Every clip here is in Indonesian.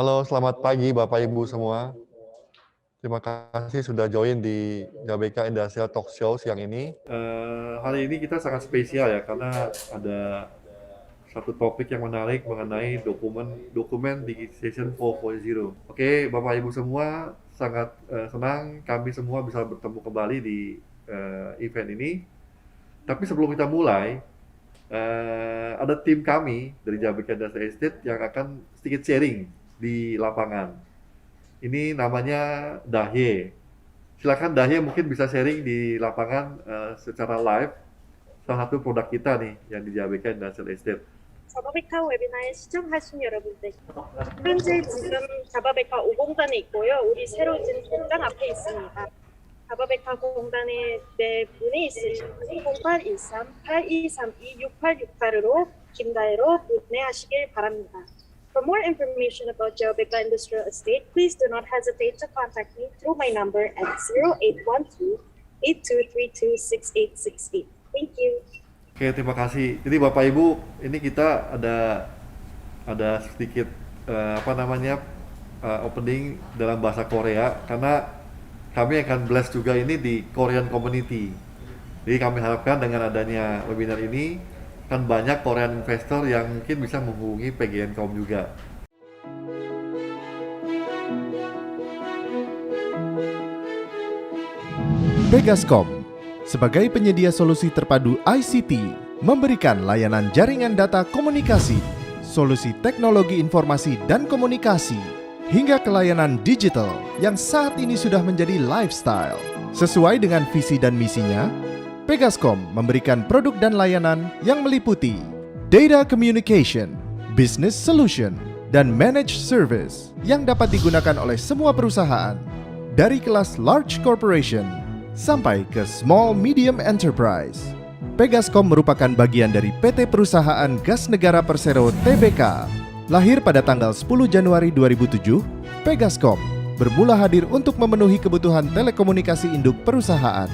Halo, selamat pagi Bapak Ibu semua. Terima kasih sudah join di GBK Industrial Talk Show siang ini. Hari ini kita sangat spesial ya karena ada satu topik yang menarik mengenai dokumen Digitization 4.0. Oke, Bapak Ibu semua, sangat senang kami semua bisa bertemu kembali di event ini. Tapi sebelum kita mulai, ada tim kami dari GBK Industrial Estate yang akan sedikit sharing di lapangan. Ini namanya Dahye. Silakan Dahye mungkin bisa sharing di lapangan secara live salah satu produk kita nih yang di GBK Industrial Estate. 자바베카 웨비나에 시청하신 여러분들, 현재 지금 자바베카 5공단에 있고요. 우리 새로 진 공단 앞에 있습니다. 자바베카 공단에 네 분이 있으시면 0813-8232-6868으로 김다혜로 문의하시길 바랍니다. For more information about Jabeka Industrial Estate, please do not hesitate to contact me through my number at 0812-8232-6868. Thank you. Oke, terima kasih. Jadi Bapak Ibu, ini kita ada sedikit opening dalam bahasa Korea karena kami akan blast juga ini di Korean community. Jadi kami harapkan dengan adanya webinar ini kan banyak Korean investor yang mungkin bisa menghubungi PGN.com juga. Pegascom sebagai penyedia solusi terpadu ICT memberikan layanan jaringan data komunikasi, solusi teknologi informasi dan komunikasi, hingga ke layanan digital yang saat ini sudah menjadi lifestyle. Sesuai dengan visi dan misinya, Pegascom memberikan produk dan layanan yang meliputi data communication, business solution, dan managed service yang dapat digunakan oleh semua perusahaan, dari kelas large corporation sampai ke small medium enterprise. Pegascom merupakan bagian dari PT Perusahaan Gas Negara Persero Tbk. Lahir pada tanggal 10 Januari 2007, Pegascom bermula hadir untuk memenuhi kebutuhan telekomunikasi induk perusahaan.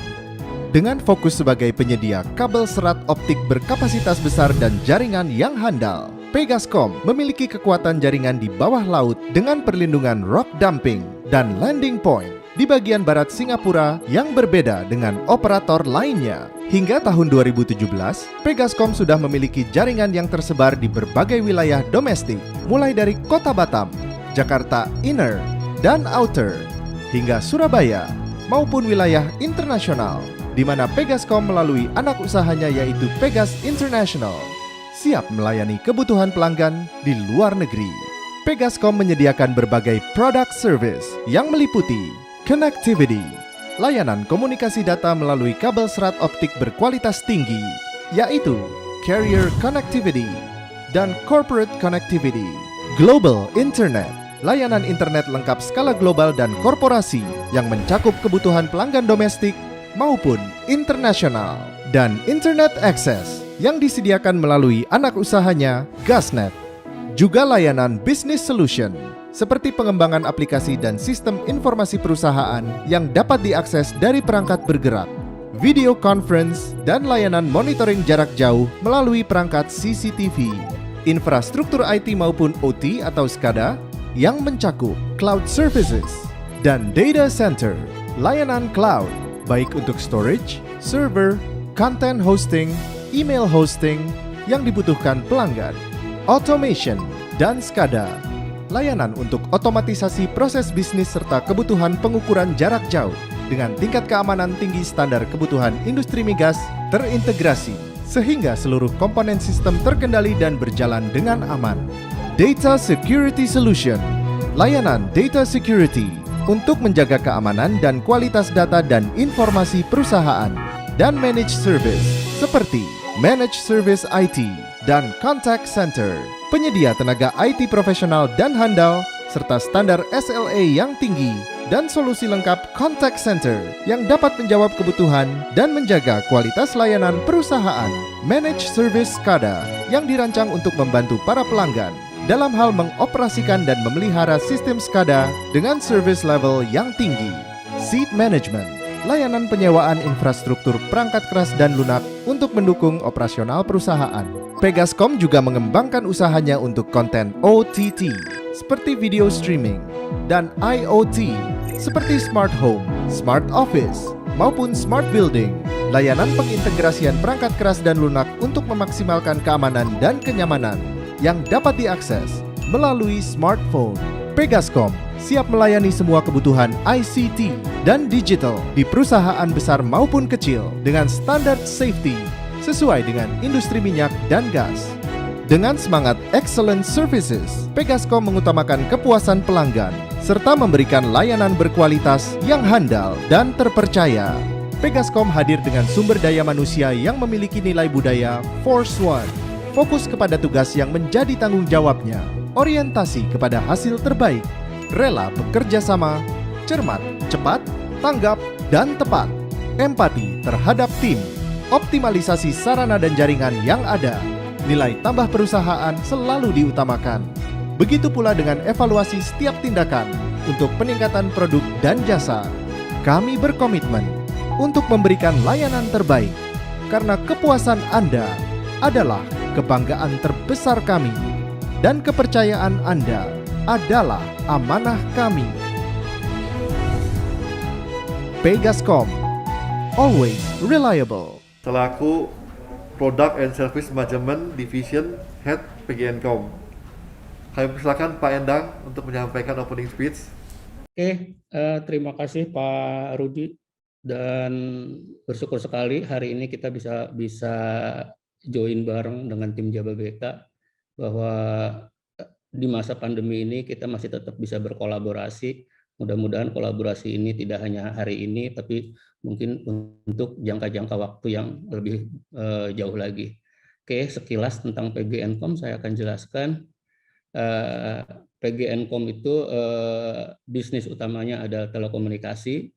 Dengan fokus sebagai penyedia kabel serat optik berkapasitas besar dan jaringan yang handal, Pegascom memiliki kekuatan jaringan di bawah laut dengan perlindungan rock dumping dan landing point di bagian barat Singapura yang berbeda dengan operator lainnya. Hingga tahun 2017, Pegascom sudah memiliki jaringan yang tersebar di berbagai wilayah domestik, mulai dari Kota Batam, Jakarta Inner dan Outer, hingga Surabaya, maupun wilayah internasional, di mana Pegascom melalui anak usahanya yaitu Pegas International siap melayani kebutuhan pelanggan di luar negeri. Pegascom menyediakan berbagai produk service yang meliputi connectivity, layanan komunikasi data melalui kabel serat optik berkualitas tinggi, yaitu carrier connectivity dan corporate connectivity, global internet, layanan internet lengkap skala global dan korporasi yang mencakup kebutuhan pelanggan domestik maupun internasional, dan internet access yang disediakan melalui anak usahanya Gasnet. Juga layanan business solution seperti pengembangan aplikasi dan sistem informasi perusahaan yang dapat diakses dari perangkat bergerak, video conference, dan layanan monitoring jarak jauh melalui perangkat CCTV, infrastruktur IT maupun OT atau SCADA yang mencakup cloud services, dan data center, layanan cloud baik untuk storage, server, content hosting, email hosting yang dibutuhkan pelanggan, automation, dan SCADA, layanan untuk otomatisasi proses bisnis serta kebutuhan pengukuran jarak jauh dengan tingkat keamanan tinggi standar kebutuhan industri migas terintegrasi sehingga seluruh komponen sistem terkendali dan berjalan dengan aman. Data Security Solution, layanan data security untuk menjaga keamanan dan kualitas data dan informasi perusahaan, dan managed service seperti managed service IT dan contact center, penyedia tenaga IT profesional dan handal serta standar SLA yang tinggi, dan solusi lengkap contact center yang dapat menjawab kebutuhan dan menjaga kualitas layanan perusahaan. Managed service SCADA yang dirancang untuk membantu para pelanggan dalam hal mengoperasikan dan memelihara sistem SCADA dengan service level yang tinggi. Seat Management, layanan penyewaan infrastruktur perangkat keras dan lunak untuk mendukung operasional perusahaan. Pegascom juga mengembangkan usahanya untuk konten OTT, seperti video streaming, dan IoT seperti smart home, smart office, maupun smart building. Layanan pengintegrasian perangkat keras dan lunak untuk memaksimalkan keamanan dan kenyamanan yang dapat diakses melalui smartphone. Pegascom siap melayani semua kebutuhan ICT dan digital di perusahaan besar maupun kecil dengan standar safety sesuai dengan industri minyak dan gas. Dengan semangat excellent services, Pegascom mengutamakan kepuasan pelanggan serta memberikan layanan berkualitas yang handal dan terpercaya. Pegascom hadir dengan sumber daya manusia yang memiliki nilai budaya Force One, fokus kepada tugas yang menjadi tanggung jawabnya, orientasi kepada hasil terbaik, rela bekerja sama, cermat, cepat, tanggap, dan tepat, empati terhadap tim, optimalisasi sarana dan jaringan yang ada, nilai tambah perusahaan selalu diutamakan. Begitu pula dengan evaluasi setiap tindakan untuk peningkatan produk dan jasa. Kami berkomitmen untuk memberikan layanan terbaik karena kepuasan Anda adalah kebanggaan terbesar kami dan kepercayaan Anda adalah amanah kami. Pegascom, always reliable. Selaku Product and Service Management Division Head PGNcom. Kami persilakan Pak Endang untuk menyampaikan opening speech. Oke, terima kasih Pak Rudi, dan bersyukur sekali hari ini kita bisa join bareng dengan tim Jababeka, bahwa di masa pandemi ini kita masih tetap bisa berkolaborasi. Mudah-mudahan kolaborasi ini tidak hanya hari ini, tapi mungkin untuk jangka-jangka waktu yang lebih jauh lagi. Oke, sekilas tentang PGNcom saya akan jelaskan. PGNcom itu bisnis utamanya adalah telekomunikasi.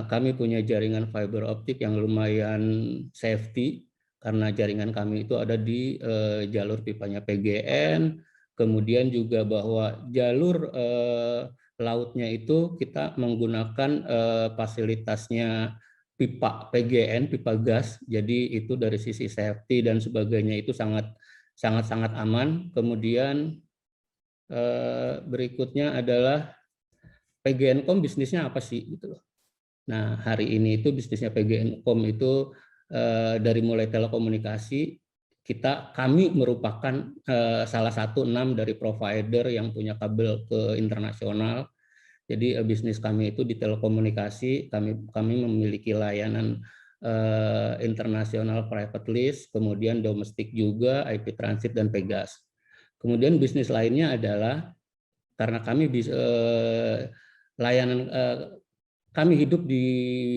Kami punya jaringan fiber optik yang lumayan safety, karena jaringan kami itu ada di jalur pipanya PGN, kemudian juga bahwa jalur lautnya itu kita menggunakan fasilitasnya pipa PGN, pipa gas, jadi itu dari sisi safety dan sebagainya itu sangat aman. Kemudian berikutnya adalah PGNcom bisnisnya apa sih gitu loh. Nah, hari ini itu bisnisnya PGNcom itu dari mulai telekomunikasi, kami merupakan salah satu 6 dari provider yang punya kabel ke internasional. Jadi bisnis kami itu di telekomunikasi, kami memiliki layanan internasional private list, kemudian domestik juga, IP transit dan Pegas. Kemudian bisnis lainnya adalah karena kami layanan kami hidup di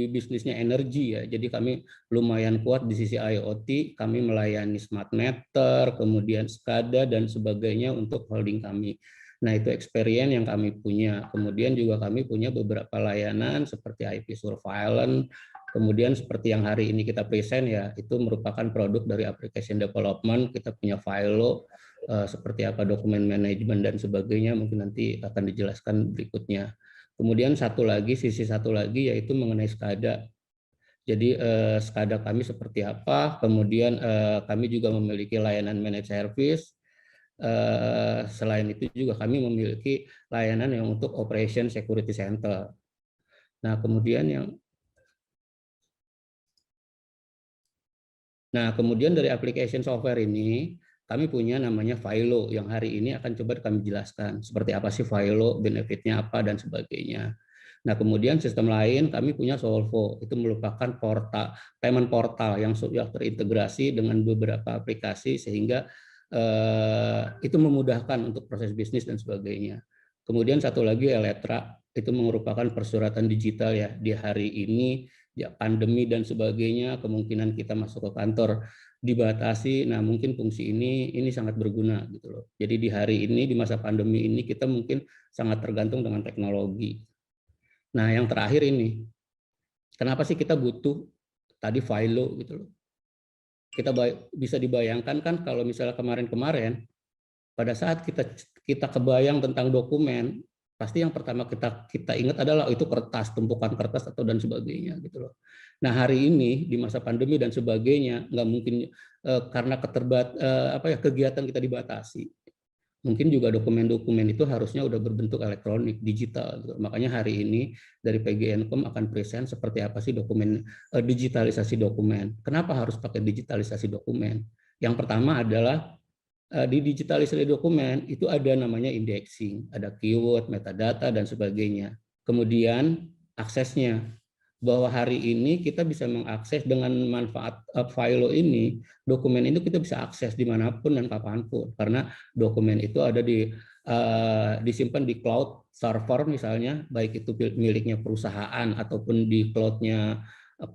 bisnisnya energi ya, jadi kami lumayan kuat di sisi IoT, kami melayani smart meter, kemudian SCADA dan sebagainya untuk holding kami. Nah, itu experience yang kami punya. Kemudian juga kami punya beberapa layanan seperti IP surveillance, kemudian seperti yang hari ini kita present ya, itu merupakan produk dari application development. Kita punya Filo, seperti apa dokumen manajemen dan sebagainya, mungkin nanti akan dijelaskan berikutnya. Kemudian sisi satu lagi yaitu mengenai SCADA. Jadi SCADA kami seperti apa, kemudian kami juga memiliki layanan managed service. Selain itu juga kami memiliki layanan yang untuk operation security center. Nah, kemudian dari application software ini kami punya namanya Filo yang hari ini akan coba kami jelaskan seperti apa sih Filo, benefitnya apa dan sebagainya. Nah, kemudian sistem lain kami punya Solvo, itu merupakan payment portal yang sudah terintegrasi dengan beberapa aplikasi sehingga itu memudahkan untuk proses bisnis dan sebagainya. Kemudian satu lagi Eletra, itu merupakan persuratan digital ya. Di hari ini ya pandemi dan sebagainya, kemungkinan kita masuk ke kantor dibatasi. Nah, mungkin fungsi ini sangat berguna gitu loh. Jadi di hari ini, di masa pandemi ini, kita mungkin sangat tergantung dengan teknologi. Nah, yang terakhir ini, kenapa sih kita butuh tadi Filo gitu loh. Kita bisa dibayangkan kan kalau misalnya kemarin-kemarin, pada saat kita kebayang tentang dokumen, pasti yang pertama kita ingat adalah itu kertas, tumpukan kertas atau dan sebagainya gitu loh. Nah, hari ini di masa pandemi dan sebagainya nggak mungkin karena kegiatan kita dibatasi. Mungkin juga dokumen-dokumen itu harusnya udah berbentuk elektronik, digital. Gitu. Makanya hari ini dari PGNKOM akan present seperti apa sih dokumen digitalisasi dokumen. Kenapa harus pakai digitalisasi dokumen? Yang pertama adalah di digitalisasi dokumen itu ada namanya indexing, ada keyword, metadata, dan sebagainya. Kemudian aksesnya, bahwa hari ini kita bisa mengakses dengan manfaat Philo ini, dokumen itu kita bisa akses dimanapun dan kapanpun, karena dokumen itu ada disimpan di cloud server misalnya, baik itu miliknya perusahaan ataupun di cloudnya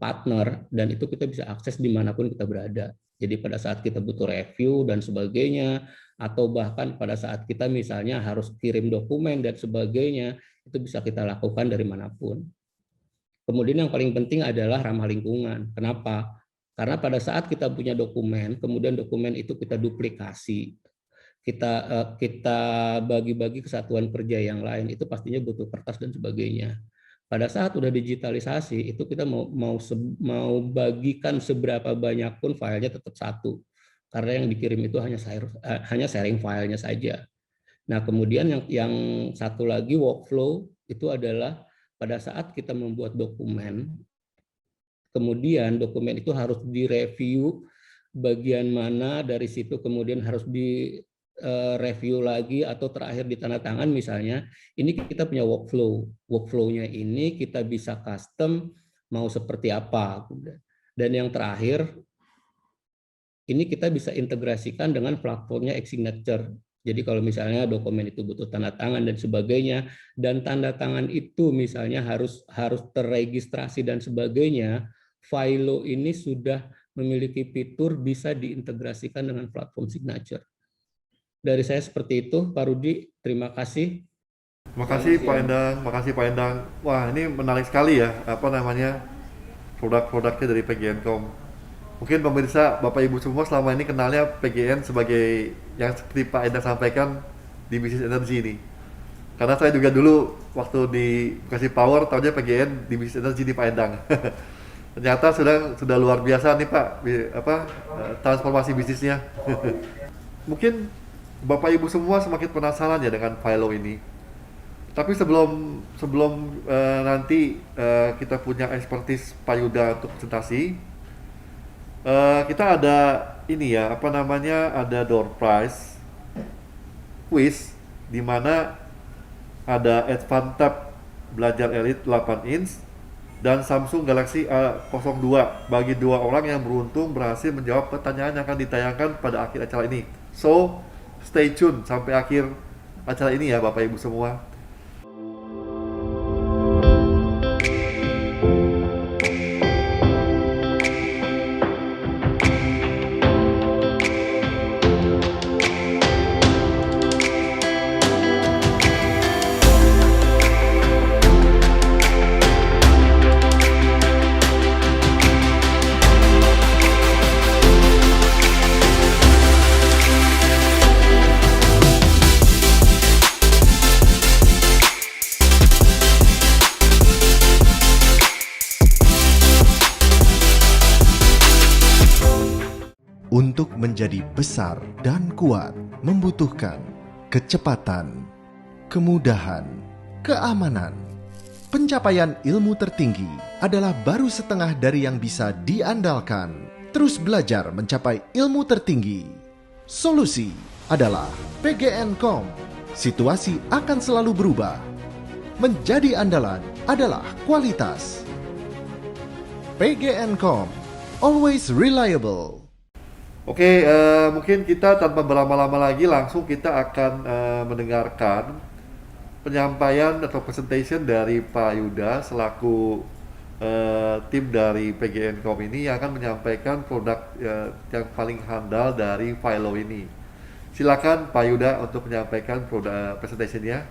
partner, dan itu kita bisa akses dimanapun kita berada. Jadi pada saat kita butuh review dan sebagainya, atau bahkan pada saat kita misalnya harus kirim dokumen dan sebagainya, itu bisa kita lakukan dari manapun. Kemudian yang paling penting adalah ramah lingkungan. Kenapa? Karena pada saat kita punya dokumen, kemudian dokumen itu kita duplikasi, kita bagi-bagi ke satuan kerja yang lain, itu pastinya butuh kertas dan sebagainya. Pada saat udah digitalisasi, itu kita mau bagikan seberapa banyak pun filenya tetap satu, karena yang dikirim itu hanya sharing filenya saja. Nah, kemudian yang satu lagi workflow itu adalah pada saat kita membuat dokumen, kemudian dokumen itu harus direview bagian mana dari situ, kemudian harus direview lagi atau terakhir ditandatangan misalnya. Ini kita punya workflow. Workflow-nya ini kita bisa custom mau seperti apa. Dan yang terakhir, ini kita bisa integrasikan dengan platformnya e-signature. Jadi kalau misalnya dokumen itu butuh tanda tangan dan sebagainya, dan tanda tangan itu misalnya harus terregistrasi dan sebagainya, Philo ini sudah memiliki fitur bisa diintegrasikan dengan platform signature. Dari saya seperti itu, Pak Rudi, terima kasih. Terima kasih Pak Endang. Wah, ini menarik sekali ya, produk-produknya dari PGNKOM. Mungkin pemirsa, Bapak Ibu semua selama ini kenalnya PGN sebagai yang seperti Pak Endang sampaikan di bisnis energi ini. Karena saya juga dulu waktu di Bekasi Power tahunya PGN di bisnis energi di Pak Endang. Ternyata sudah luar biasa nih Pak, transformasi bisnisnya. Mungkin Bapak Ibu semua semakin penasaran ya dengan Philo ini. Tapi sebelum nanti kita punya expertise Pak Yuda untuk presentasi, kita ada ini ya, ada door prize quiz di mana ada Advantab Belajar Elite 8 inch dan Samsung Galaxy A02 bagi 2 orang yang beruntung berhasil menjawab pertanyaan yang akan ditayangkan pada akhir acara ini. So, stay tune sampai akhir acara ini ya Bapak Ibu semua. Untuk menjadi besar dan kuat membutuhkan kecepatan, kemudahan, keamanan. Pencapaian ilmu tertinggi adalah baru setengah dari yang bisa diandalkan. Terus belajar mencapai ilmu tertinggi. Solusi adalah PGNKOM. Situasi akan selalu berubah. Menjadi andalan adalah kualitas. PGNKOM, always reliable. Oke, mungkin kita tanpa berlama-lama lagi langsung kita akan mendengarkan penyampaian atau presentation dari Pak Yuda selaku tim dari PGNKOM ini yang akan menyampaikan produk yang paling handal dari Philo ini. Silakan Pak Yuda untuk menyampaikan produk presentationnya.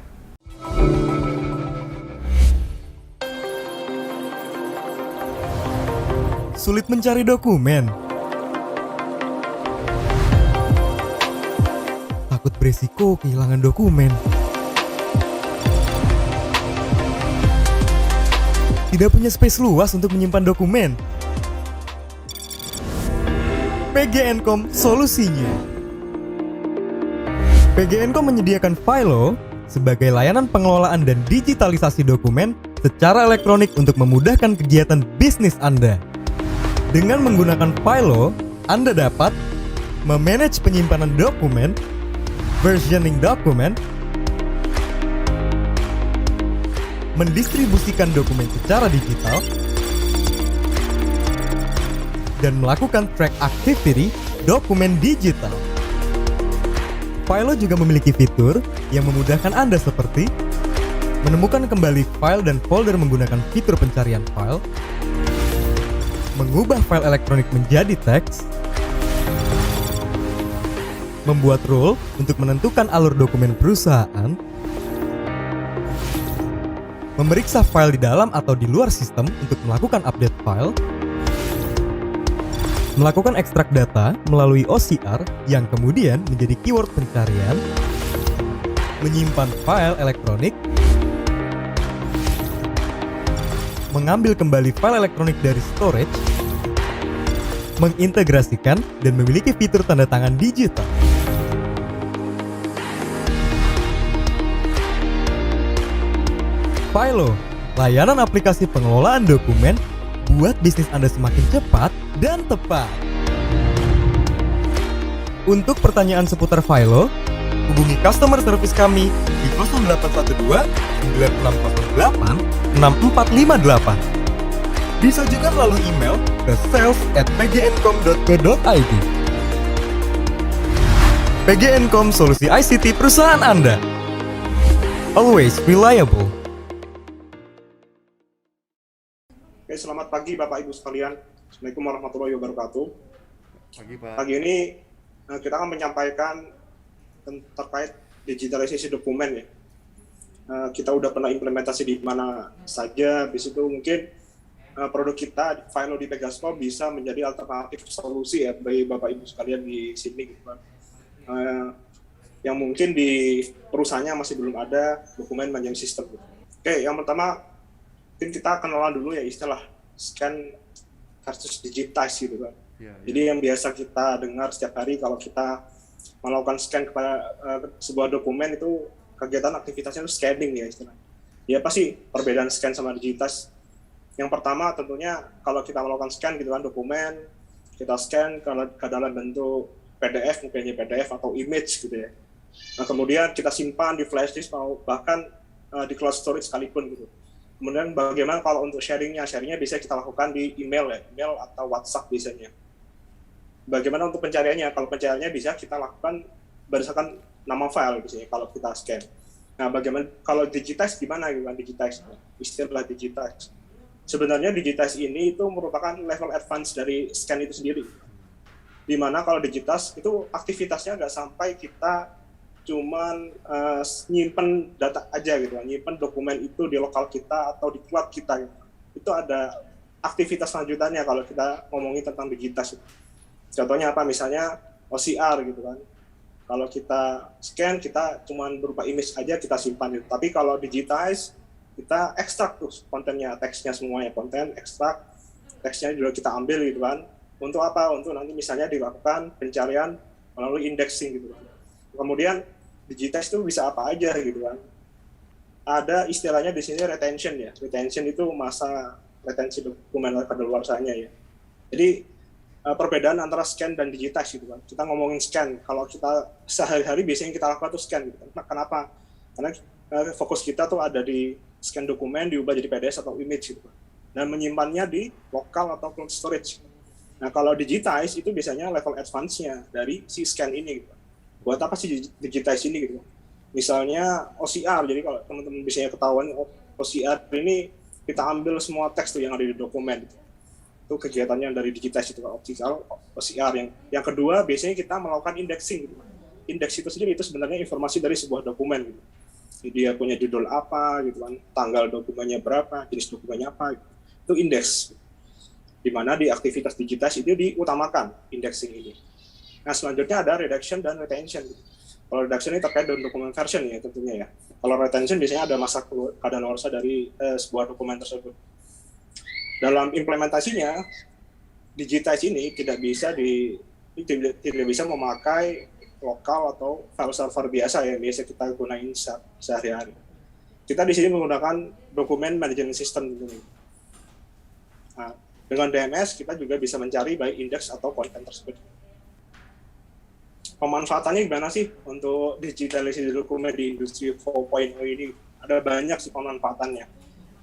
Sulit mencari dokumen. Takut beresiko kehilangan dokumen. Tidak punya space luas untuk menyimpan dokumen. PGNKOM solusinya. PGNcom menyediakan Filo sebagai layanan pengelolaan dan digitalisasi dokumen secara elektronik untuk memudahkan kegiatan bisnis Anda. Dengan menggunakan Filo, Anda dapat memanage penyimpanan dokumen, versioning dokumen, mendistribusikan dokumen secara digital, dan melakukan track activity dokumen digital. Filo juga memiliki fitur yang memudahkan Anda seperti menemukan kembali file dan folder menggunakan fitur pencarian file, mengubah file elektronik menjadi teks, membuat rule untuk menentukan alur dokumen perusahaan, memeriksa file di dalam atau di luar sistem untuk melakukan update file, melakukan ekstrak data melalui OCR yang kemudian menjadi keyword pencarian, menyimpan file elektronik, mengambil kembali file elektronik dari storage, mengintegrasikan dan memiliki fitur tanda tangan digital. Filo, layanan aplikasi pengelolaan dokumen buat bisnis Anda semakin cepat dan tepat. Untuk pertanyaan seputar Filo, hubungi customer service kami di 0812 9608 6458. Bisa juga melalui email ke sales@pgncom.co.id. PGNcom, solusi ICT perusahaan Anda. Always reliable. Oke, selamat pagi Bapak Ibu sekalian. Assalamualaikum warahmatullahi wabarakatuh. Pagi Pak. Pagi ini kita akan menyampaikan terkait digitalisasi dokumen ya. Kita udah pernah implementasi di mana saja, habis itu mungkin produk kita, Filo di Pegasco bisa menjadi alternatif solusi ya bagi Bapak Ibu sekalian di sini gitu kan. Yang mungkin di perusahaannya masih belum ada dokumen manajemen sistem. Oke, yang pertama mungkin kita kenalan dulu ya istilah scan versus digitize gitu kan. Jadi yang biasa kita dengar setiap hari kalau kita melakukan scan kepada sebuah dokumen itu kegiatan aktivitasnya itu scanning ya istilahnya. Ya pasti perbedaan scan sama digitize. Yang pertama tentunya kalau kita melakukan scan gitu kan dokumen, kita scan ke dalam bentuk PDF, mungkin PDF atau image gitu ya. Nah kemudian kita simpan di flash disk atau bahkan di cloud storage sekalipun gitu. Kemudian bagaimana kalau untuk sharingnya bisa kita lakukan di email ya, email atau WhatsApp biasanya. Bagaimana untuk pencariannya? Kalau pencariannya bisa kita lakukan berdasarkan nama file biasanya kalau kita scan. Nah bagaimana kalau digitize gimana gitu kan digitize? Istilah digitize. Sebenarnya digitize ini itu merupakan level advance dari scan itu sendiri. Dimana kalau digitize itu aktivitasnya nggak sampai kita cuman nyimpen data aja gitu, nyimpen dokumen itu di lokal kita atau di cloud kita gitu. Itu ada aktivitas lanjutannya kalau kita ngomongin tentang digitize. Contohnya apa? Misalnya OCR gitu kan. Kalau kita scan, kita cuman berupa image aja kita simpan gitu. Tapi kalau digitize, kita ekstrak tuh kontennya, teksnya semuanya, konten, ekstrak, teksnya juga kita ambil gitu kan. Untuk apa? Untuk nanti misalnya dilakukan pencarian melalui indexing gitu kan. Kemudian digitize itu bisa apa aja gitu kan. Ada istilahnya di sini retention ya. Retention itu masa retensi dokumen kadaluarsanya ya. Jadi perbedaan antara scan dan digitize gitu kan. Kita ngomongin scan, kalau kita sehari-hari biasanya kita lakukan tuh scan gitu kan. Kenapa? Karena fokus kita tuh ada di scan dokumen diubah jadi PDF atau image gitu kan. Dan menyimpannya di lokal atau cloud storage. Nah kalau digitize itu biasanya level advance-nya dari si scan ini gitu. Buat apa sih digitize ini gitu? Misalnya OCR, jadi kalau teman-teman biasanya ketahuan OCR ini kita ambil semua teks tuh yang ada di dokumen gitu. Itu kegiatannya dari digitize itu OCR. Yang kedua biasanya kita melakukan indexing gitu. Indeks itu sendiri itu sebenarnya informasi dari sebuah dokumen gitu. Jadi dia punya judul apa gitu kan, tanggal dokumennya berapa, jenis dokumennya apa gitu. Itu indeks. Di mana di aktivitas digitize itu diutamakan indexing ini. Nah selanjutnya ada redaction dan retention. Kalau redaction ini terkait dengan dokumen version ya tentunya ya. Kalau retention biasanya ada masa kadaluarsa dari sebuah dokumen tersebut. Dalam implementasinya, digitize ini tidak bisa memakai lokal atau file server biasa yang biasa kita gunain sehari-hari. Kita di sini menggunakan dokumen management system. Nah, dengan DMS kita juga bisa mencari baik indeks atau konten tersebut. Pemanfaatannya gimana sih untuk digitalisasi dokumen di industri 4.0 ini? Ada banyak sih pemanfaatannya.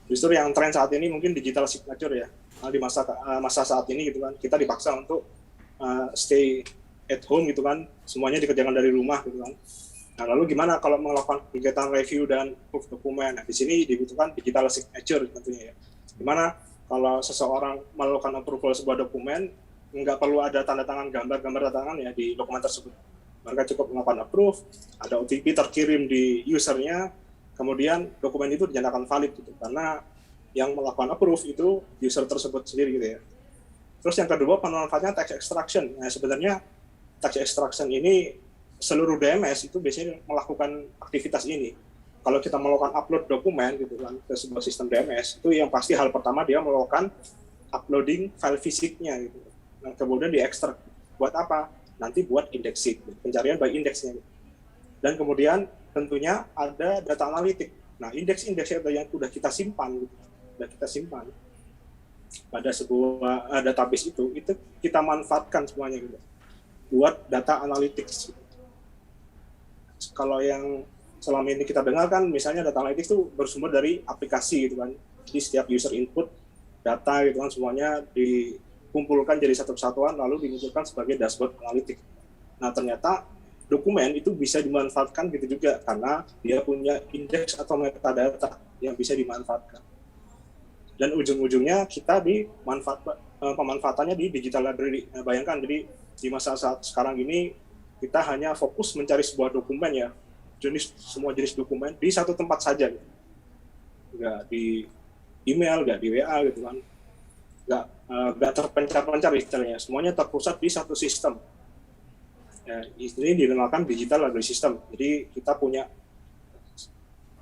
Justru yang tren saat ini mungkin digital signature ya. Nah, di masa saat ini gitu kan, kita dipaksa untuk stay at home gitu kan, semuanya dikerjakan dari rumah gitu kan. Nah, lalu gimana kalau melakukan kegiatan review dan proof dokumen? Nah, di sini dibutuhkan digital signature tentunya ya. Gimana kalau seseorang melakukan approval sebuah dokumen, nggak perlu ada tanda tangan, gambar tanda tangan ya di dokumen tersebut. Mereka cukup melakukan approve, ada OTP terkirim di usernya, kemudian dokumen itu dinyatakan valid gitu. Karena yang melakukan approve itu user tersebut sendiri gitu ya. Terus yang kedua, pemanfaatnya text extraction. Nah, sebenarnya text extraction ini seluruh DMS itu biasanya melakukan aktivitas ini. Kalau kita melakukan upload dokumen gitu kan ke sebuah sistem DMS, itu yang pasti hal pertama dia melakukan uploading file fisiknya gitu. Nah, kemudian diekstrak. Buat apa? Nanti buat indexing, pencarian by indeksnya. Dan kemudian tentunya ada data analitik. Nah, indeks-indeksnya yang sudah kita simpan gitu. Sudah kita simpan pada sebuah database itu kita manfaatkan semuanya gitu. Buat data analytics gitu. Kalau yang selama ini kita dengar kan misalnya data analytics itu bersumber dari aplikasi gitu kan. Jadi setiap user input data gitu kan semuanya dikumpulkan jadi satu kesatuan lalu dimunculkan sebagai dashboard analitik. Nah, ternyata dokumen itu bisa dimanfaatkan gitu juga karena dia punya indeks atau metadata yang bisa dimanfaatkan. Dan ujung-ujungnya kita pemanfaatannya di digital library. Nah, bayangkan jadi di masa saat sekarang ini kita hanya fokus mencari sebuah dokumen ya, semua jenis dokumen di satu tempat saja, gitu. Nggak di email, nggak di WA gitu kan, nggak terpencar-pencar istilahnya, semuanya terpusat di satu sistem. Ya, ini dinamakan digital library system. Jadi kita punya,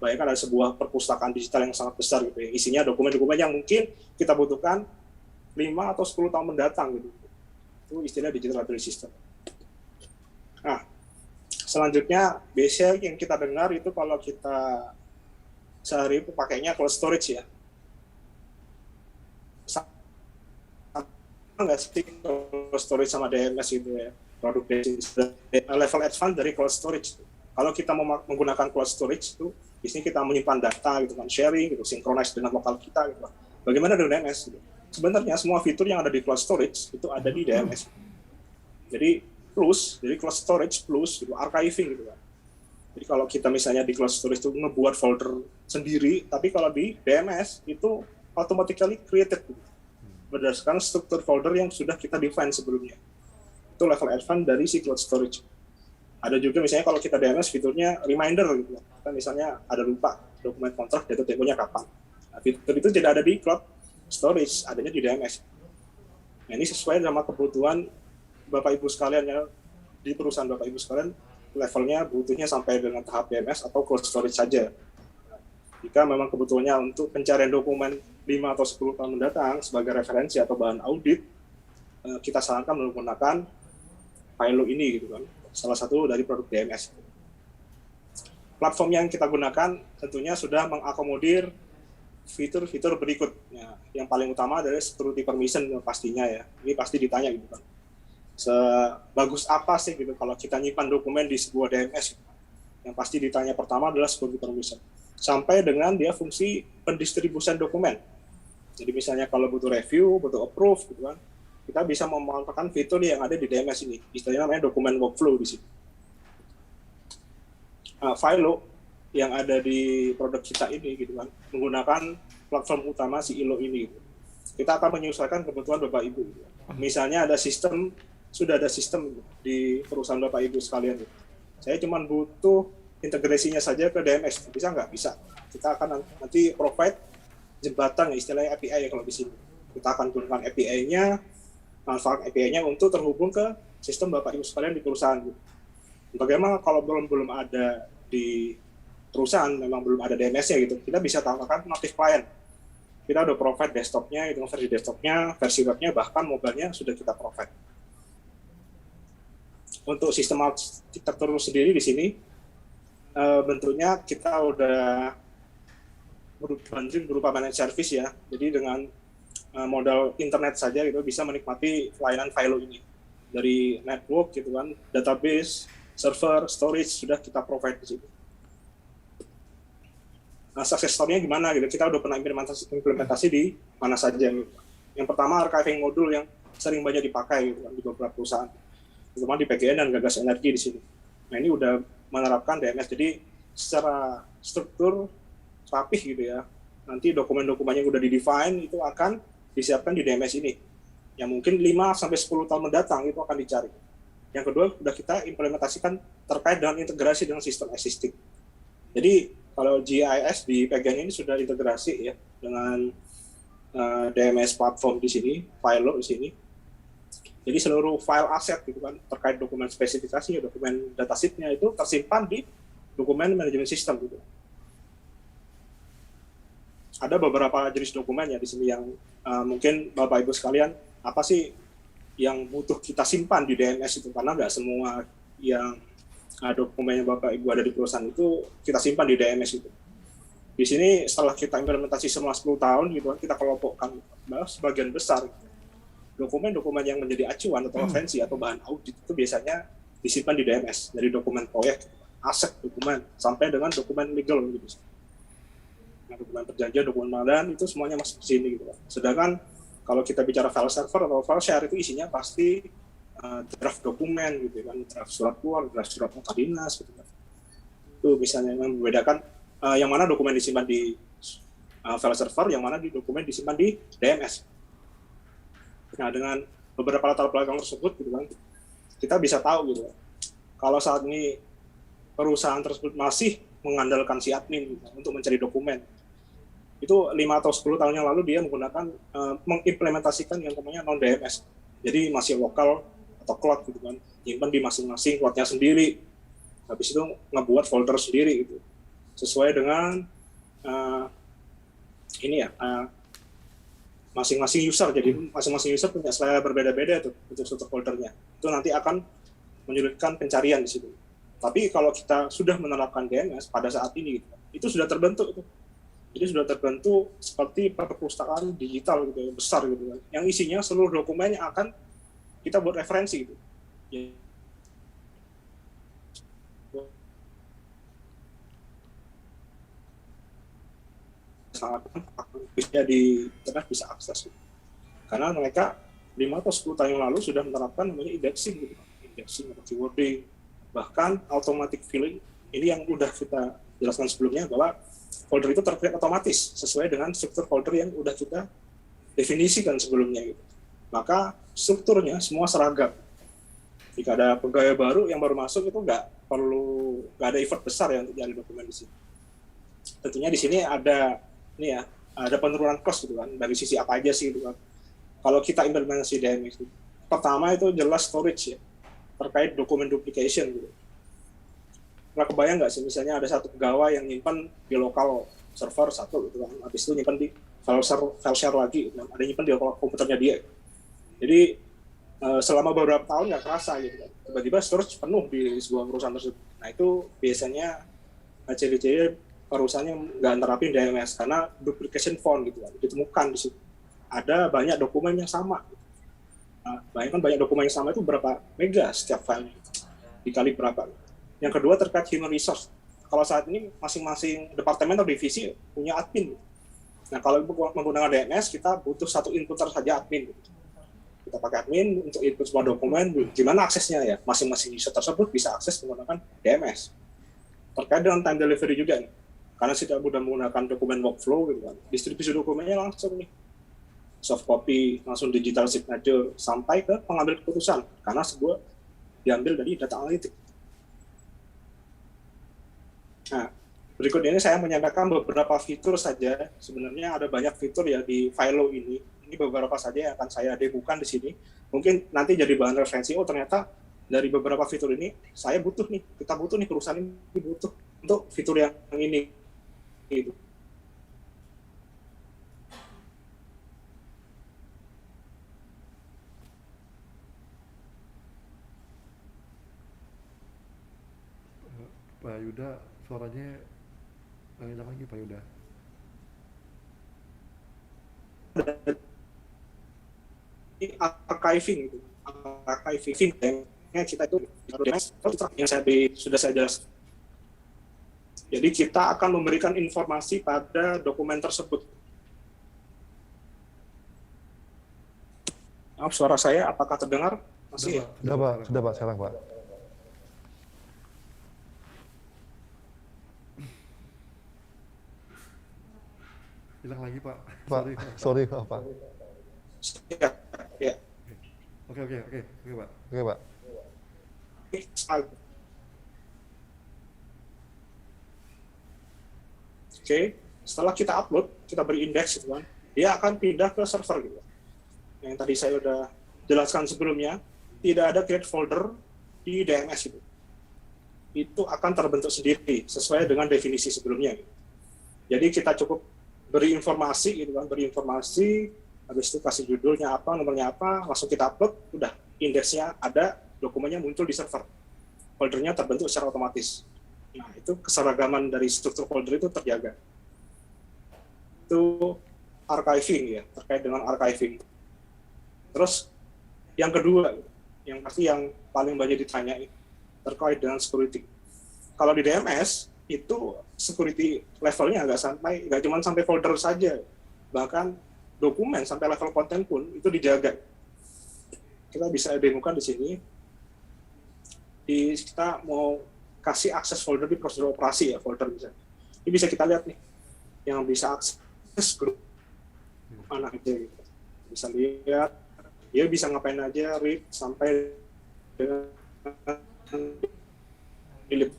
bayangkan ada sebuah perpustakaan digital yang sangat besar gitu ya, isinya dokumen-dokumen yang mungkin kita butuhkan 5 atau 10 tahun mendatang gitu. Itu istilah digital library system. Nah, selanjutnya biasanya yang kita dengar itu kalau kita sehari pakainya cloud storage ya. Sama nggak sih cloud storage sama DMS itu ya? Produk level advance dari cloud storage. Kalau kita mau menggunakan cloud storage itu, di sini kita menyimpan data gitu kan, sharing gitu, synchronize dengan lokal kita gitu. Bagaimana dengan DMS? Gitu. Sebenarnya semua fitur yang ada di cloud storage itu ada di DMS. Jadi cloud storage plus gitu, archiving gitu kan. Jadi kalau kita misalnya di cloud storage itu ngebuat folder sendiri, tapi kalau di DMS itu automatically created gitu, berdasarkan struktur folder yang sudah kita define sebelumnya. Itu level advance dari si cloud storage. Ada juga misalnya kalau kita DMS fiturnya reminder gitu kan. Kita misalnya ada lupa dokumen kontrak jatuh temponya kapan. Nah, fitur itu tidak ada di cloud storage, adanya di DMS. Nah, ini sesuai sama kebutuhan Bapak Ibu sekalian ya, di perusahaan Bapak Ibu sekalian levelnya butuhnya sampai dengan tahap DMS atau cloud storage saja. Jika memang kebutuhannya untuk pencarian dokumen 5 atau 10 tahun mendatang sebagai referensi atau bahan audit, kita sarankan menggunakan Philo ini gitu kan. Salah satu dari produk DMS. Platform yang kita gunakan tentunya sudah mengakomodir fitur-fitur berikutnya. Yang paling utama adalah security permission pastinya ya. Ini pasti ditanya gitu kan. Sebagus apa sih gitu kalau kita nyimpan dokumen di sebuah DMS gitu. Yang pasti ditanya pertama adalah security permission sampai dengan dia fungsi pendistribusian dokumen. Jadi misalnya kalau butuh review, butuh approve gitu kan, kita bisa memanfaatkan fitur yang ada di DMS ini, istilahnya namanya dokumen workflow di sini. Philo yang ada di produk kita ini gitu kan menggunakan platform utama si ILO ini gitu. Kita akan menyesuaikan kebutuhan Bapak Ibu gitu. Misalnya sudah ada sistem di perusahaan Bapak Ibu sekalian gitu. Saya cuma butuh integrasinya saja ke DMS, bisa nggak? Bisa. Kita akan nanti provide jembatan, istilahnya API ya kalau di sini. Kita akan gunakan API-nya, manfaat API-nya untuk terhubung ke sistem Bapak Ibu sekalian di perusahaan. Bagaimana kalau belum ada di perusahaan, memang belum ada DMS-nya gitu, kita bisa tambahkan native client. Kita udah provide desktop-nya, itu versi desktop-nya, versi web-nya, bahkan mobile-nya sudah kita provide. Untuk sistem arsitektur sendiri di sini bentuknya kita udah berupa managed service ya. Jadi dengan modal internet saja gitu bisa menikmati layanan Philo ini. Dari network gitu kan, database, server, storage sudah kita provide di situ. Nah, success story-nya gimana gitu? Kita udah pernah implementasi di mana saja gitu. Yang pertama archiving modul yang sering banyak dipakai gitu kan di beberapa perusahaan. Terutama di PGN dan Gagas Energi di sini. Nah, ini udah menerapkan DMS. Jadi secara struktur rapih gitu ya. Nanti dokumen-dokumen yang udah di-define itu akan disiapkan di DMS ini. Yang mungkin 5-10 tahun mendatang itu akan dicari. Yang kedua, udah kita implementasikan terkait dengan integrasi dengan sistem existing. Jadi kalau GIS di PGN ini sudah integrasi ya dengan DMS platform di sini, Philo di sini. Jadi seluruh file aset gitu kan terkait dokumen spesifikasi, dokumen datasheet-nya itu tersimpan di dokumen manajemen sistem gitu. Ada beberapa jenis dokumen ya di sini yang mungkin Bapak Ibu sekalian apa sih yang butuh kita simpan di DMS itu, karena nggak semua yang dokumen yang Bapak Ibu ada di perusahaan itu kita simpan di DMS itu. Di sini setelah kita implementasi selama 10 tahun gitu kita kelompokkan bahwa sebagian besar dokumen-dokumen yang menjadi acuan atau referensi atau bahan audit itu biasanya disimpan di DMS, dari dokumen proyek, aset dokumen sampai dengan dokumen legal gitu. Nah, dokumen perjanjian, dokumen pengadaan itu semuanya masuk di sini gitu. Sedangkan kalau kita bicara file server atau file share itu isinya pasti draft dokumen gitu kan, draft surat keluar, draft surat nota dinas gitu kan. Itu misalnya yang membedakan yang mana dokumen disimpan di file server, yang mana di dokumen disimpan di DMS. Nah, dengan beberapa latar belakang tersebut gitu kan, kita bisa tahu gitu. Kalau saat ini perusahaan tersebut masih mengandalkan si admin gitu, untuk mencari dokumen, itu 5 atau 10 tahun yang lalu dia menggunakan mengimplementasikan yang namanya non DMS. Jadi masih lokal atau cloud gitu kan, nyimpan di masing-masing cloud-nya sendiri. Habis itu ngebuat folder sendiri gitu. Sesuai dengan masing-masing user. Jadi masing-masing user punya selera berbeda-beda tuh untuk satu foldernya. Itu nanti akan menyulitkan pencarian di situ. Tapi kalau kita sudah menerapkan DMS pada saat ini gitu, itu sudah terbentuk itu. Jadi sudah terbentuk seperti perpustakaan digital gitu, besar gitu kan, yang isinya seluruh dokumen yang akan kita buat referensi gitu. Sangat bisa di internet bisa akses gitu. Karena mereka 5 atau 10 tahun yang lalu sudah menerapkan namanya indexing gitu. Indexing atau keywording, bahkan automatic filling. Ini yang udah kita jelaskan sebelumnya bahwa folder itu tercreate otomatis sesuai dengan struktur folder yang udah kita definisikan sebelumnya gitu. Maka strukturnya semua seragam. Jika ada pegawai baru yang baru masuk itu nggak ada effort besar ya untuk nyari dokumen di sini. Tentunya di sini ada penurunan cost gitu kan, dari sisi apa aja sih gitu kan. Kalau kita implementasi DMS itu, pertama itu jelas storage ya, terkait dokumen duplication gitu. Pernah kebayang nggak sih misalnya ada satu pegawai yang nyimpan di lokal server satu gitu kan, habis itu nyimpan di file share lagi, ada nyimpan di lokal komputernya dia. Jadi selama beberapa tahun nggak kerasa gitu kan, tiba-tiba storage penuh di sebuah perusahaan tersebut. Nah itu biasanya ciri-ciri perusahaannya nggak nerapin DMS karena duplication font gitu kan, ditemukan di situ. Ada banyak dokumen yang sama. Nah, bayangkan banyak dokumen yang sama itu berapa mega setiap file dikali berapa. Yang kedua terkait human resource. Kalau saat ini masing-masing departemen atau divisi punya admin. Nah kalau menggunakan DMS kita butuh satu inputer saja admin. Kita pakai admin untuk input semua dokumen. Gimana aksesnya ya? Masing-masing user tersebut bisa akses menggunakan DMS. Terkait dengan time delivery juga nih. Karena sudah mudah menggunakan dokumen workflow gitu kan. Distribusi dokumennya langsung nih. Soft copy, langsung digital signature sampai ke pengambil keputusan. Karena sebuah diambil dari data analitik. Nah, berikut ini saya menyampaikan beberapa fitur saja. Sebenarnya ada banyak fitur ya di Philo ini. Ini beberapa saja yang akan saya demokan di sini. Mungkin nanti jadi bahan referensi. Oh ternyata dari beberapa fitur ini saya butuh nih. Kita butuh nih, perusahaan ini butuh untuk fitur yang ini. Gitu. Pak Yuda suaranya hilang lagi Pak Yuda. Archiving itu, archiving yang kita itu yang sudah saya jelaskan. Jadi kita akan memberikan informasi pada dokumen tersebut. Maaf, suara saya apakah terdengar? Masih? Sudah Pak, sekarang Pak. Hilang lagi Pak. Sorry Pak. Ya, ya. Oke Pak. Oke, setelah kita upload, kita beri indeks, gitu kan, dia akan pindah ke server, gitu. Yang tadi saya udah jelaskan sebelumnya, tidak ada create folder di DMS itu. Itu akan terbentuk sendiri sesuai dengan definisi sebelumnya. Gitu. Jadi kita cukup beri informasi, gitu kan, habis itu kasih judulnya apa, nomornya apa, langsung kita upload, udah indeksnya ada, dokumennya muncul di server, foldernya terbentuk secara otomatis. Nah, itu keseragaman dari struktur folder itu terjaga. Itu archiving ya, terkait dengan archiving. Terus yang kedua, yang pasti yang paling banyak ditanyain terkait dengan security. Kalau di DMS itu security levelnya nggak cuma sampai folder saja, bahkan dokumen sampai level konten pun itu dijaga. Kita bisa demokan di sini. Kita mau kasih akses folder di prosedur operasi ya, folder bisa. Ini bisa kita lihat nih, yang bisa akses grup mana aja gitu. Bisa lihat, dia bisa ngapain aja, read sampai dengan delete.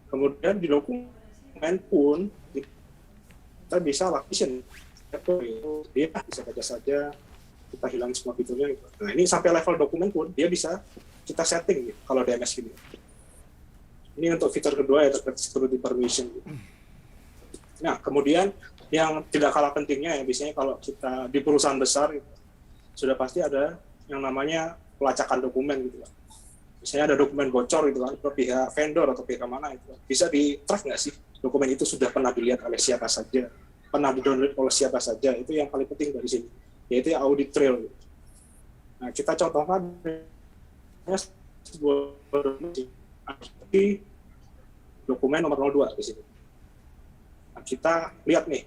Kemudian di dokumen pun kita bisa lapisin. Dia bisa baca saja, kita hilang semua fiturnya. Gitu. Nah ini sampai level dokumen pun dia bisa kita setting gitu, kalau DMS gini. Ini untuk fitur kedua ya, terkait security permission. Gitu. Nah kemudian yang tidak kalah pentingnya ya, biasanya kalau kita di perusahaan besar gitu, sudah pasti ada yang namanya pelacakan dokumen gitu kan. Misalnya ada dokumen bocor gitu kan, ke pihak vendor atau pihak mana itu, bisa di-track nggak sih dokumen itu sudah pernah dilihat oleh siapa saja, pernah di-download oleh siapa saja, itu yang paling penting dari sini, yaitu audit trail. Nah, kita contohkan sebuah dokumen nomor 02 di sini. Nah, kita lihat nih,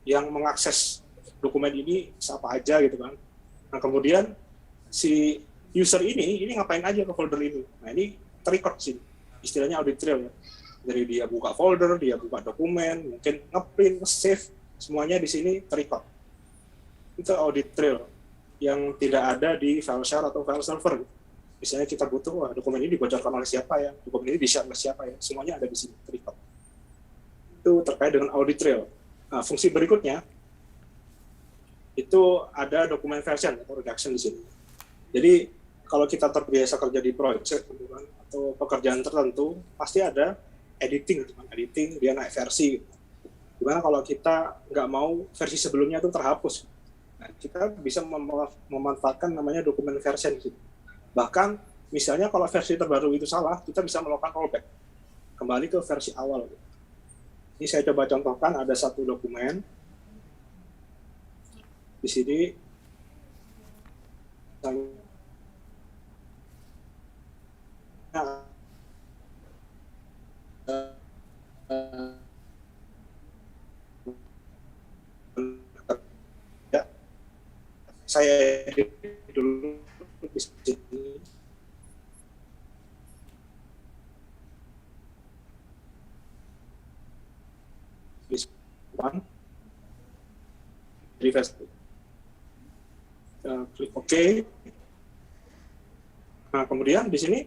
yang mengakses dokumen ini siapa aja gitu kan. Nah, kemudian si user ini ngapain aja ke folder ini. Nah, ini terrecord sih, istilahnya audit trail ya. Jadi dia buka folder, dia buka dokumen, mungkin ngeprint, nge-save, semuanya di sini terrecord. Itu audit trail yang tidak ada di file share atau file server. Misalnya kita butuh, wah, dokumen ini dibocorkan oleh siapa ya, dokumen ini di-share oleh siapa ya, semuanya ada di sini, terrecord. Itu terkait dengan audit trail. Nah, fungsi berikutnya, itu ada dokumen version atau redaction di sini. Jadi, kalau kita terbiasa kerja di project atau pekerjaan tertentu, pasti ada editing, dia naik versi. Gimana kalau kita nggak mau versi sebelumnya itu terhapus? Nah, kita bisa memanfaatkan namanya dokumen version. Bahkan, misalnya kalau versi terbaru itu salah, kita bisa melakukan rollback, kembali ke versi awal. Ini saya coba contohkan, ada satu dokumen di sini. Ya, saya edit dulu di sini. Refresh. Klik OK. Nah, kemudian di sini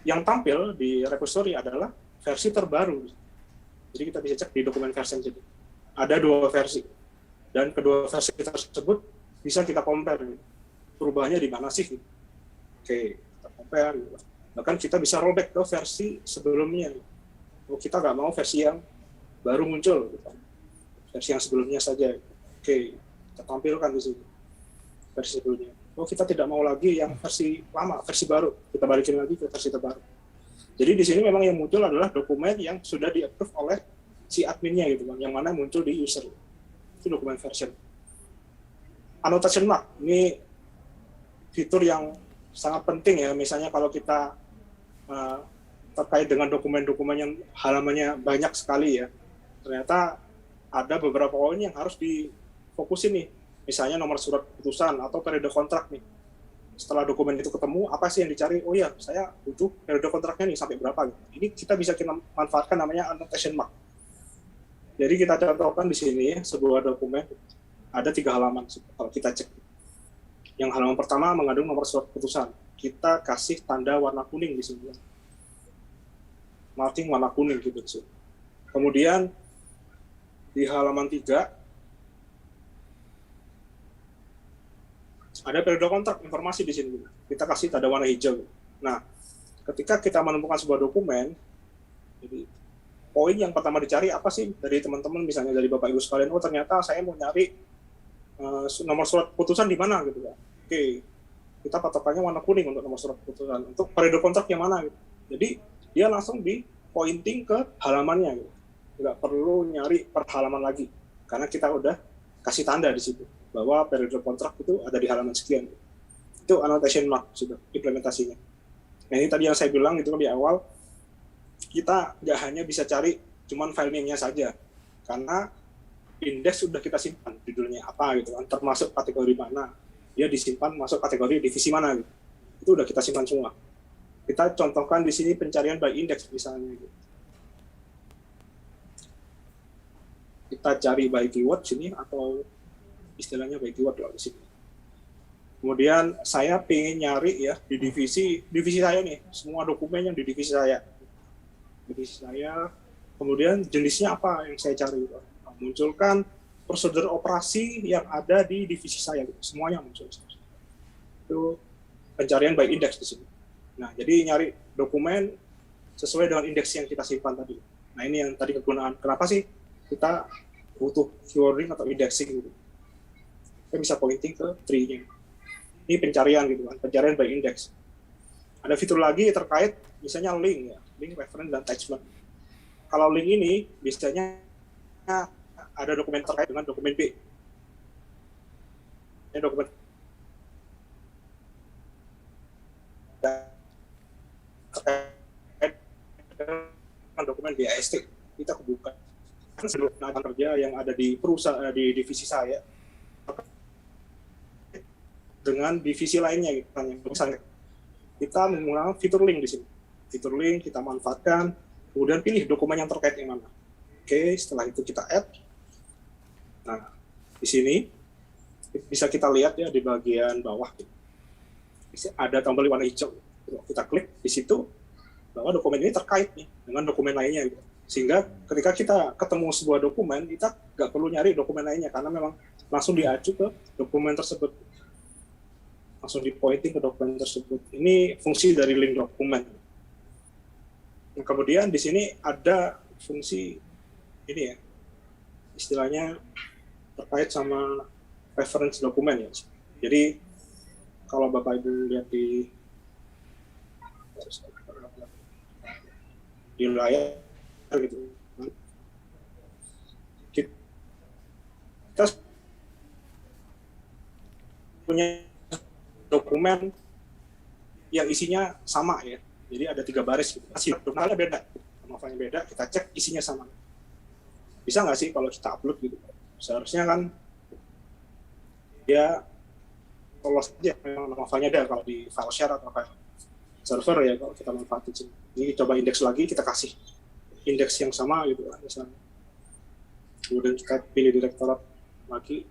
yang tampil di repository adalah versi terbaru. Jadi kita bisa cek di dokumen versi jadi ada 2 versi, dan kedua versi tersebut bisa kita compare. Perubahannya di mana sih? Oke, kita compare. Bahkan kita bisa rollback ke versi sebelumnya. Kita nggak mau versi yang baru muncul, versi yang sebelumnya saja. Oke, kita tampilkan di sini versi sebelumnya. oh kita tidak mau lagi yang versi lama, versi baru, kita balikin lagi ke versi terbaru. Jadi di sini memang yang muncul adalah dokumen yang sudah di-approve oleh si adminnya gitu kan, yang mana muncul di user. Itu dokumen version. Annotation mark, ini fitur yang sangat penting ya, misalnya kalau kita terkait dengan dokumen-dokumen yang halamannya banyak sekali ya, ternyata ada beberapa poin yang harus difokusin nih, misalnya nomor surat keputusan atau periode kontrak nih. Setelah dokumen itu ketemu, apa sih yang dicari? Oh iya, saya butuh periode kontraknya nih sampai berapa gitu. Ini kita bisa kita manfaatkan namanya annotation mark. Jadi kita contohkan di sini sebuah dokumen ada 3 halaman kalau kita cek. Yang halaman pertama mengandung nomor surat keputusan. Kita kasih tanda warna kuning di sini. Marking warna kuning gitu di sini. Kemudian di halaman 3 ada periode kontrak, informasi di sini. Kita kasih tanda warna hijau. Nah, ketika kita menemukan sebuah dokumen, jadi poin yang pertama dicari apa sih dari teman-teman, misalnya dari Bapak Ibu sekalian, oh ternyata saya mau nyari nomor surat keputusan di mana gitu ya. Oke, kita patokannya warna kuning untuk nomor surat keputusan. Untuk periode kontrak yang mana gitu. Jadi dia langsung di pointing ke halamannya gitu. Nggak perlu nyari per halaman lagi, karena kita udah kasih tanda di situ bahwa periode kontrak itu ada di halaman sekian. Itu annotation mark sudah implementasinya. Nah ini tadi yang saya bilang itu di awal, kita nggak hanya bisa cari cuman file name-nya saja, karena indeks sudah kita simpan judulnya apa gitu kan, termasuk kategori mana, dia disimpan masuk kategori divisi mana gitu. Itu udah kita simpan semua. Kita contohkan di sini pencarian by index misalnya gitu. Kita cari by keyword sini atau istilahnya by keyword lah di sini. Kemudian saya pengen nyari ya di divisi saya nih, semua dokumen yang di divisi saya. Kemudian jenisnya apa yang saya cari? Munculkan prosedur operasi yang ada di divisi saya, semuanya muncul. Itu pencarian by index di sini. Nah, jadi nyari dokumen sesuai dengan indeks yang kita simpan tadi. Nah, ini yang tadi kegunaan. Kenapa sih kita butuh keywording atau indexing gitu? Kita bisa pointing ke tree-nya. Ini pencarian gitu kan, pencarian by index. Ada fitur lagi terkait misalnya link ya, link, reference, dan attachment. Kalau link ini biasanya ada dokumen terkait dengan dokumen B. Ini dokumen terkait dengan dokumen BAST. Kita kebuka seluruh tenaga kerja yang ada di perusahaan di divisi saya dengan divisi lainnya gitu. Misalnya kita menggunakan fitur link di sini. Fitur link kita manfaatkan, kemudian pilih dokumen yang terkait yang mana. Oke, setelah itu kita add. Nah, di sini bisa kita lihat ya di bagian bawah ada tombol warna hijau. Kita klik di situ bahwa dokumen ini terkait nih dengan dokumen lainnya gitu. Sehingga ketika kita ketemu sebuah dokumen, kita nggak perlu nyari dokumen lainnya karena memang langsung diacu ke dokumen tersebut. Langsung di pointing ke dokumen tersebut. Ini fungsi dari link dokumen. Nah, kemudian di sini ada fungsi ini ya, istilahnya terkait sama reference dokumen ya. Jadi kalau Bapak Ibu lihat di layar gitu, kita punya dokumen yang isinya sama ya, jadi ada 3 baris gitu. Masih dokumennya beda, novelnya beda, kita cek isinya sama. Bisa nggak sih kalau kita upload gitu? Seharusnya kan dia lolos aja, memang novelnya ada kalau di file share atau file server ya kalau kita manfaatin sini. Ini coba indeks lagi, kita kasih indeks yang sama gitu kan misalnya. Kemudian kita pilih direktorat lagi.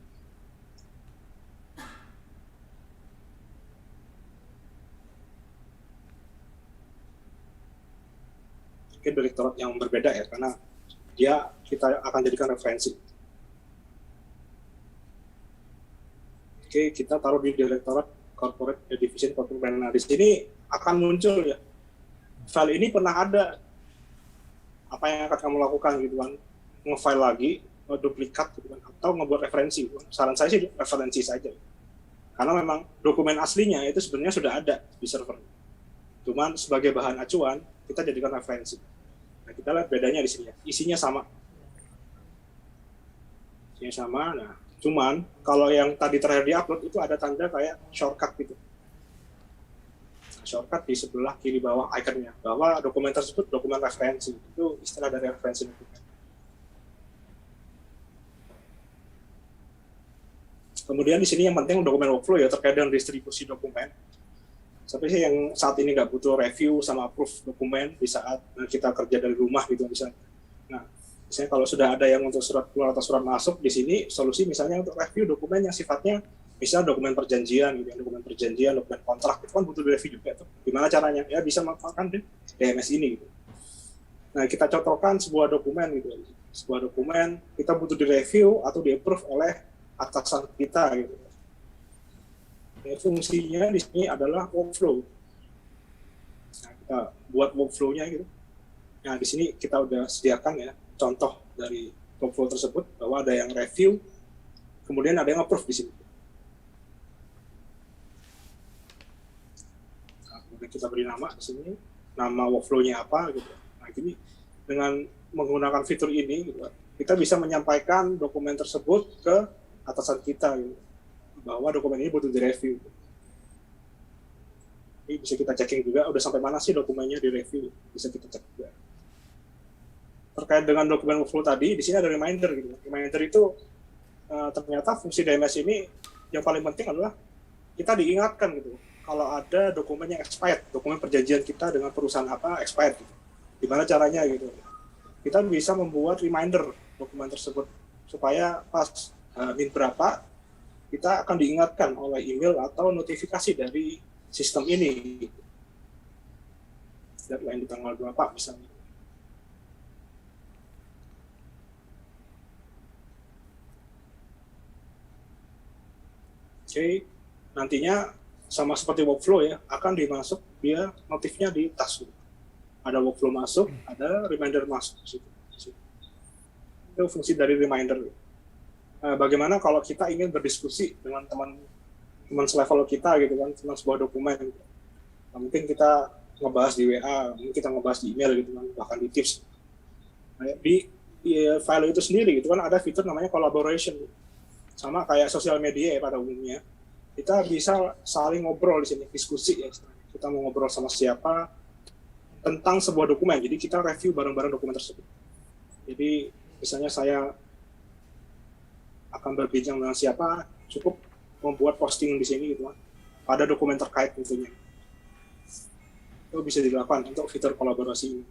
Mungkin direktorat yang berbeda ya, karena dia kita akan jadikan referensi. Oke, kita taruh di direktorat corporate division corporate. Nah, di sini akan muncul ya, file ini pernah ada, apa yang akan kamu lakukan gitu kan, nge-file lagi, duplikat gitu kan, atau ngebuat referensi. Saran saya sih referensi saja. Karena memang dokumen aslinya itu sebenarnya sudah ada di server. Cuman sebagai bahan acuan, kita jadikan referensi. Nah, kita lihat bedanya di sini ya. Isinya sama. Nah, cuman kalau yang tadi terakhir di-upload itu ada tanda kayak shortcut gitu. Shortcut di sebelah kiri bawah ikonnya, bahwa dokumen tersebut dokumen referensi. Itu istilah dari referensi dokumen. Kemudian di sini yang penting dokumen workflow ya, terkait dengan distribusi dokumen. Sampai sih yang saat ini nggak butuh review sama approve dokumen di saat kita kerja dari rumah gitu misalnya. Nah, misalnya kalau sudah ada yang untuk surat keluar atau surat masuk, di sini solusi misalnya untuk review dokumen yang sifatnya misalnya dokumen perjanjian gitu, dokumen kontrak itu kan butuh direview juga tuh. Gimana caranya? Ya bisa memanfaatkan DMS ini gitu. Nah, kita contohkan sebuah dokumen gitu. Sebuah dokumen kita butuh direview atau di-approve oleh atasan kita gitu. Ya, fungsinya di sini adalah workflow. Nah, kita buat workflow-nya gitu. Nah, di sini kita udah sediakan ya contoh dari workflow tersebut bahwa ada yang review, kemudian ada yang approve di sini. Nah, kemudian kita beri nama di sini, nama workflow-nya apa gitu. Nah, jadi dengan menggunakan fitur ini gitu, kita bisa menyampaikan dokumen tersebut ke atasan kita gitu, bahwa dokumen ini butuh direview. Ini bisa kita checking juga, udah sampai mana sih dokumennya direview, bisa kita cek juga. Terkait dengan dokumen workflow tadi, di sini ada reminder gitu. Reminder itu ternyata fungsi DMS ini yang paling penting adalah kita diingatkan gitu, kalau ada dokumen yang expired, dokumen perjanjian kita dengan perusahaan apa expired gitu. Gimana caranya gitu? Kita bisa membuat reminder dokumen tersebut supaya pas min berapa kita akan diingatkan oleh email atau notifikasi dari sistem ini. Deadline di tanggal berapa misalnya. Oke, nantinya sama seperti workflow ya, akan dimasuk dia notifnya di task. Ada workflow masuk, ada reminder masuk. Itu fungsi dari reminder. Bagaimana kalau kita ingin berdiskusi dengan teman selevel kita gitu kan tentang sebuah dokumen gitu. Nah, mungkin kita ngebahas di WA, mungkin kita ngebahas di email gitu kan, bahkan di tips. Nah, di file itu sendiri gitu kan ada fitur namanya collaboration, sama kayak sosial media ya pada umumnya. Kita bisa saling ngobrol di sini, diskusi ya. Kita mau ngobrol sama siapa tentang sebuah dokumen, jadi kita review bareng-bareng dokumen tersebut. Jadi misalnya saya akan berbincang dengan siapa, cukup membuat posting di sini gitu kan, pada dokumen terkait tentunya. Itu bisa dilakukan untuk fitur kolaborasi ini.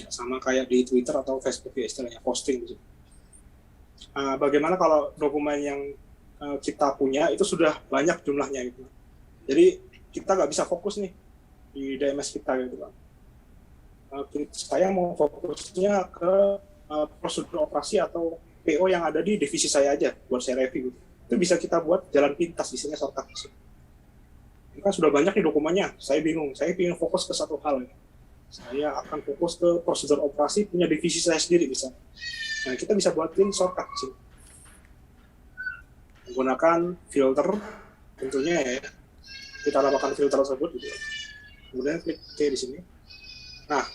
Ya, sama kayak di Twitter atau Facebook ya istilahnya, posting gitu. Bagaimana kalau dokumen yang kita punya itu sudah banyak jumlahnya gitu. Jadi kita nggak bisa fokus nih di DMS kita gitu kan. Saya mau fokusnya ke prosedur operasi atau PO yang ada di divisi saya aja buat saya review. Itu bisa kita buat jalan pintas, isinya shortcut. Ini kan sudah banyak nih dokumennya, saya bingung, saya ingin fokus ke satu hal. Saya akan fokus ke prosedur operasi punya divisi saya sendiri bisa. Nah, kita bisa buatin shortcut sih. Menggunakan filter tentunya ya. Kita tambahkan filter tersebut gitu. Kemudian klik OK di sini. Nah,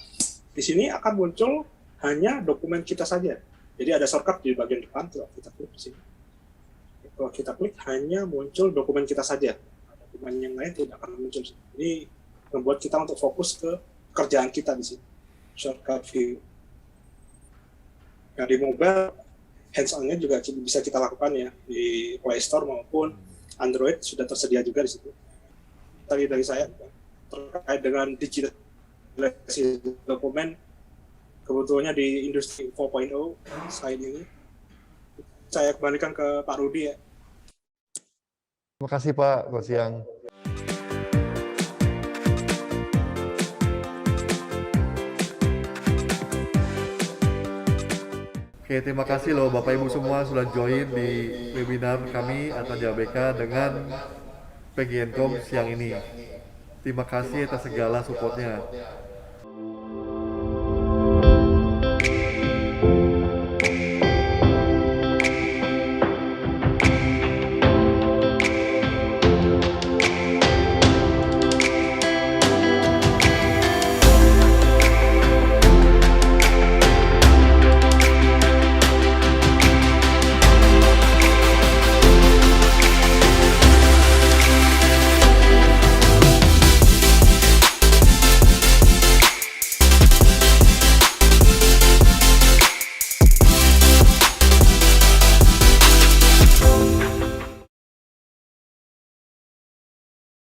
di sini akan muncul hanya dokumen kita saja. Jadi ada shortcut di bagian depan, kalau kita klik di sini. Kalau kita klik hanya muncul dokumen kita saja. Dokumen yang lain tidak akan muncul. Ini membuat kita untuk fokus ke kerjaan kita di sini. Shortcut view. Nah, di mobile hands-on-nya juga bisa kita lakukan ya di Play Store maupun Android sudah tersedia juga di situ. Tadi dari saya terkait dengan digitalisasi dokumen, kebutuhannya di industri 4.0 saat ini. Saya kembalikan ke Pak Rudi ya. Terima kasih Pak, selamat siang. Oke, terima kasih loh Bapak Ibu semua sudah join di webinar kami atau JBK dengan PGNcom siang ini. Terima kasih atas segala supportnya.